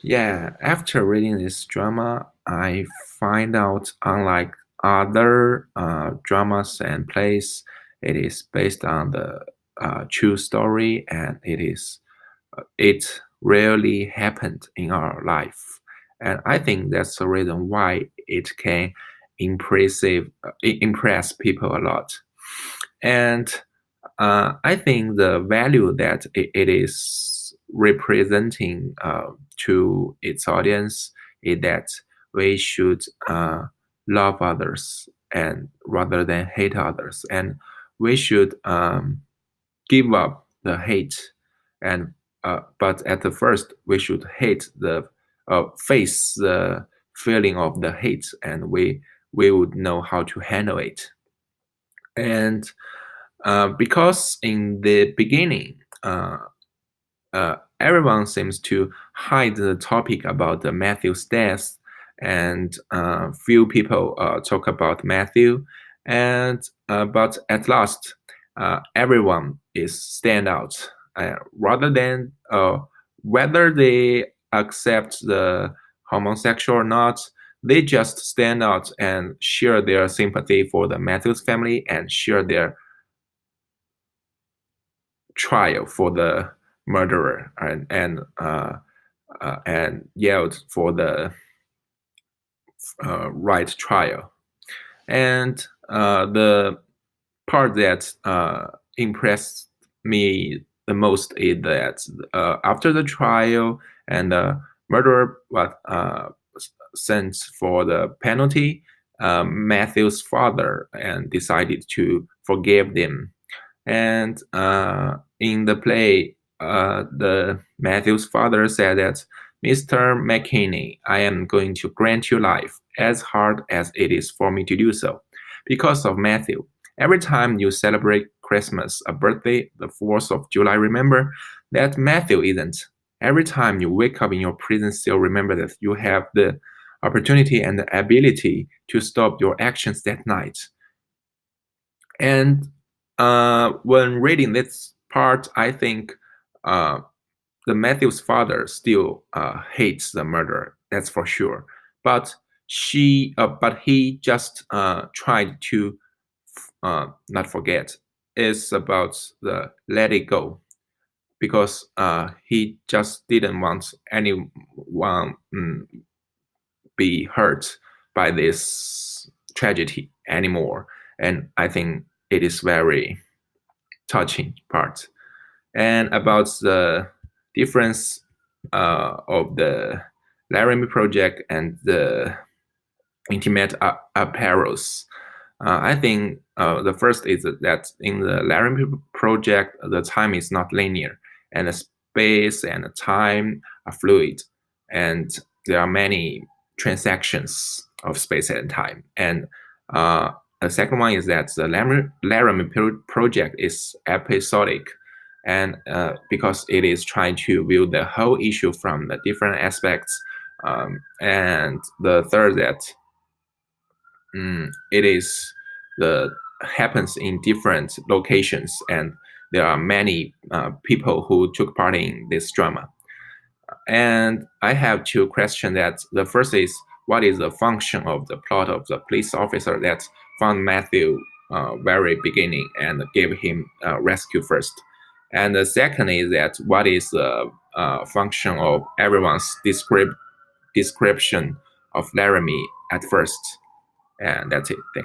Yeah, after reading this drama, I find out unlike other dramas and plays, it is based on the true story, and it rarely happened in our life, and I think that's the reason why it can impress people a lot. And I think the value that it is representing to its audience is that we should love others and rather than hate others, and we should give up the hate, and but at the first we should face the feeling of the hate, and we would know how to handle it. And because in the beginning, everyone seems to hide the topic about the Matthew's death, and few people talk about Matthew, and but at last, everyone is stand out, rather than whether they accept the homosexual or not. They just stand out and share their sympathy for the Matthews family and share their trial for the murderer, and yelled for the right trial. And the part that impressed me the most is that after the trial and the murderer was sent for the penalty, Matthew's father and decided to forgive them. And in the play, the Matthew's father said that, Mr. McKinney, I am going to grant you life, as hard as it is for me to do so, because of Matthew. Every time you celebrate Christmas, a birthday, the 4th of July, remember that Matthew isn't. Every time you wake up in your prison cell, remember that you have the opportunity and the ability to stop your actions that night. And when reading this part, I think uh, the Matthew's father still hates the murderer. That's for sure. But he just tried to not forget. It's about the let it go, because he just didn't want anyone be hurt by this tragedy anymore. And I think it is very touching part. And about the difference of the Laramie project and the intimate apparels. I think the first is that in the Laramie project, the time is not linear, and the space and the time are fluid, and there are many transactions of space and time. And the second one is that the Laramie project is episodic, and because it is trying to view the whole issue from the different aspects. And the third that it is the happens in different locations, and there are many people who took part in this drama. And I have two questions. That the first is, what is the function of the plot of the police officer that found Matthew very beginning and gave him rescue first? And the second is that, what is the function of everyone's description of Laramie at first? And that's it. Thank